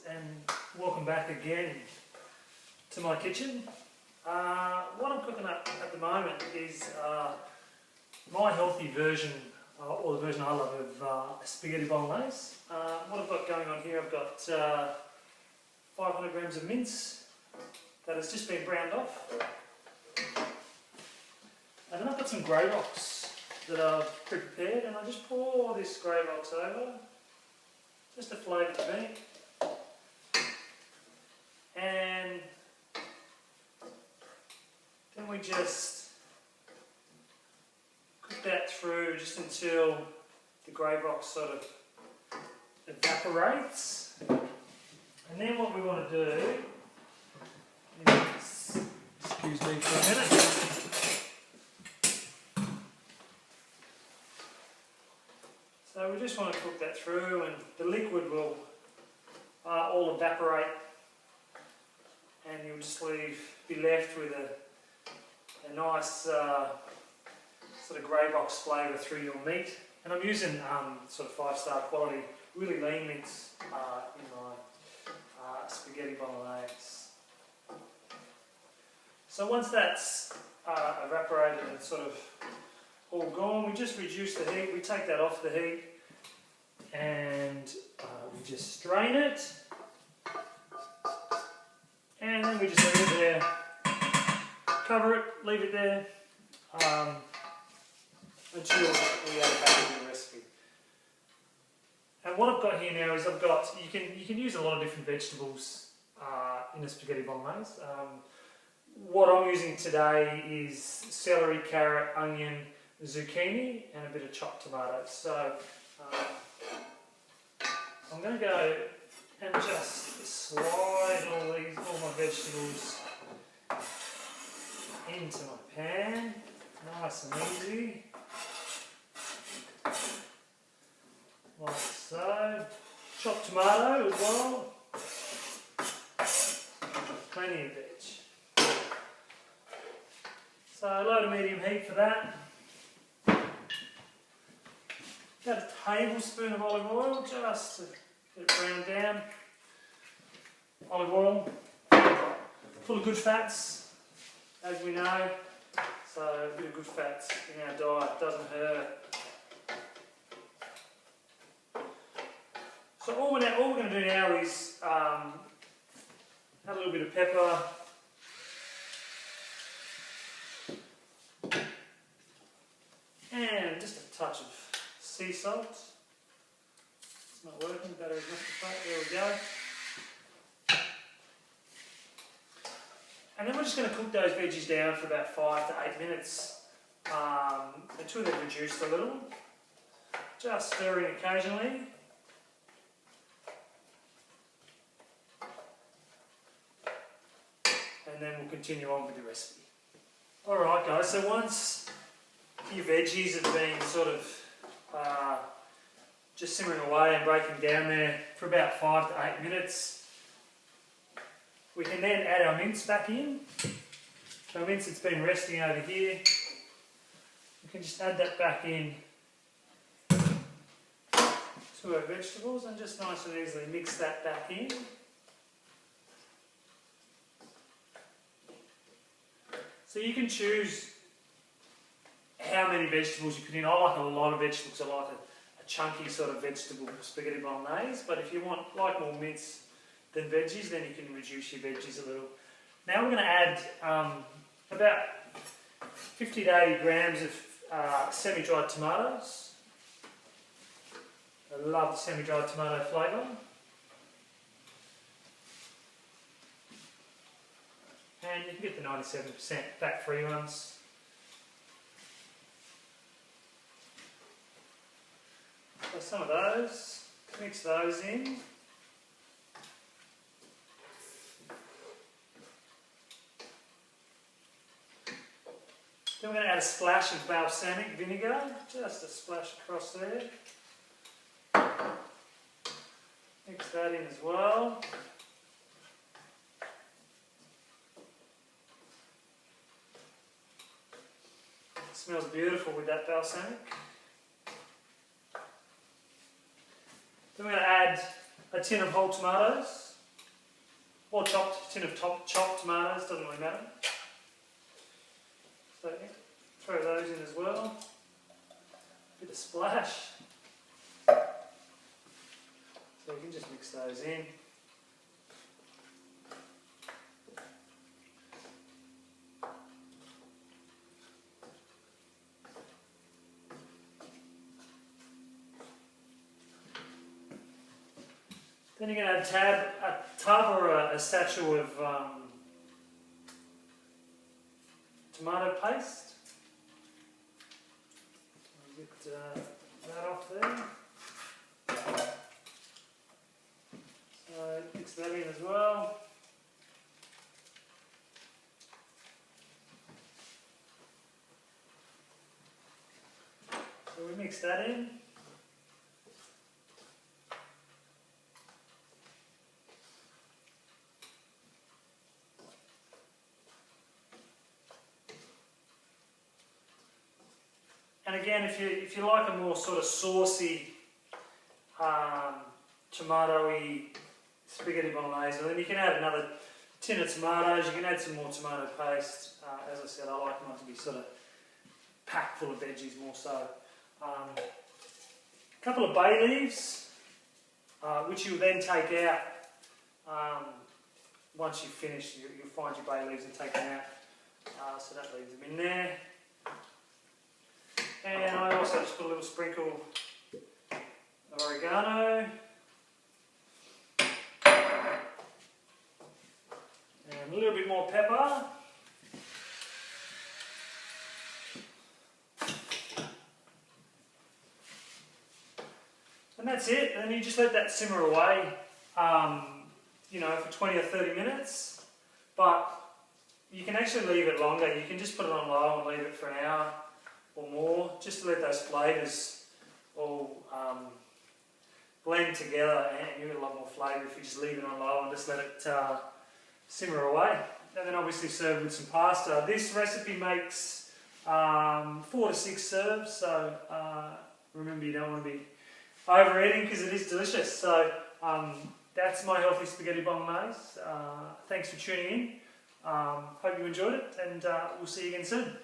and welcome back again to my kitchen. What I'm cooking up at the moment is my healthy version, or the version I love of Spaghetti Bolognaise. What I've got going on here, I've got 500 grams of mince that has just been browned off. And then I've got some grey rocks that I've pre-prepared, and I just pour this grey rocks over, just to flavour the meat. And then we just cook that through just until the grey rock sort of evaporates. And then what we want to do is, excuse me for a minute. So we just want to cook that through, and the liquid will all evaporate, and you'll just be left with a nice sort of grey box flavour through your meat. And I'm using sort of 5-star quality, really lean meats in my spaghetti bolognese. So once that's evaporated and sort of all gone, we just reduce the heat, we take that off the heat, and we just strain it, and then we just leave it there, cover it, leave it there until we add it back into the recipe. And what I've got here now is you can use a lot of different vegetables in a spaghetti bolognese. What I'm using today is celery, carrot, onion, zucchini, and a bit of chopped tomatoes. So I'm going to go and just slide all my vegetables into my pan, nice and easy, like so. Chopped tomato as well, plenty of veg. So a low to medium heat for that. About a tablespoon of olive oil just to get it browned down. Olive oil, full of good fats, as we know. So a bit of good fats in our diet doesn't hurt. So all we're going to do now is add a little bit of pepper. And just a touch of sea salt. It's not working, battery's must be flat. There we go. And then we're just going to cook those veggies down for about 5 to 8 minutes until they've reduced a little. Just stirring occasionally. And then we'll continue on with the recipe. Alright guys, so once your veggies have been sort of just simmering away and breaking down there for about 5 to 8 minutes, we can then add our mince back in. So mince that's been resting over here, we can just add that back in to our vegetables and just nice and easily mix that back in. So you can choose how many vegetables you put in. I like a lot of vegetables. I like a chunky sort of vegetable spaghetti bolognese, but if you like more mince than veggies, then you can reduce your veggies a little. Now we're going to add about 50 to 80 grams of semi-dried tomatoes. I love the semi-dried tomato flavour. And you can get the 97% fat-free ones. So some of those, mix those in. Then we're going to add a splash of balsamic vinegar, just a splash across there. Mix that in as well. It smells beautiful with that balsamic. Then we're going to add a tin of whole tomatoes, or tin of chopped tomatoes, doesn't really matter. So yeah, throw those in as well. Bit of splash. So you can just mix those in. Then you're going to add a tub or a satchel of tomato paste. Get that off there. So mix that in as well. So we mix that in. And again, if you like a more sort of saucy, tomatoey spaghetti bolognese, then you can add another tin of tomatoes. You can add some more tomato paste. As I said, I like mine to be sort of packed full of veggies more so. A couple of bay leaves, which you'll then take out. Once you've finished, you'll find your bay leaves and take them out. So that leaves them in there. And I also just put a little sprinkle of oregano. And a little bit more pepper. And that's it. And then you just let that simmer away, for 20 or 30 minutes. But you can actually leave it longer. You can just put it on low and leave it for an hour or more, just to let those flavours all blend together, and you get a lot more flavour if you just leave it on low and just let it simmer away. And then obviously serve with some pasta. This recipe makes 4 to 6 serves, so remember you don't want to be overeating because it is delicious. So that's my healthy spaghetti bolognese. Thanks for tuning in. Hope you enjoyed it, and we'll see you again soon.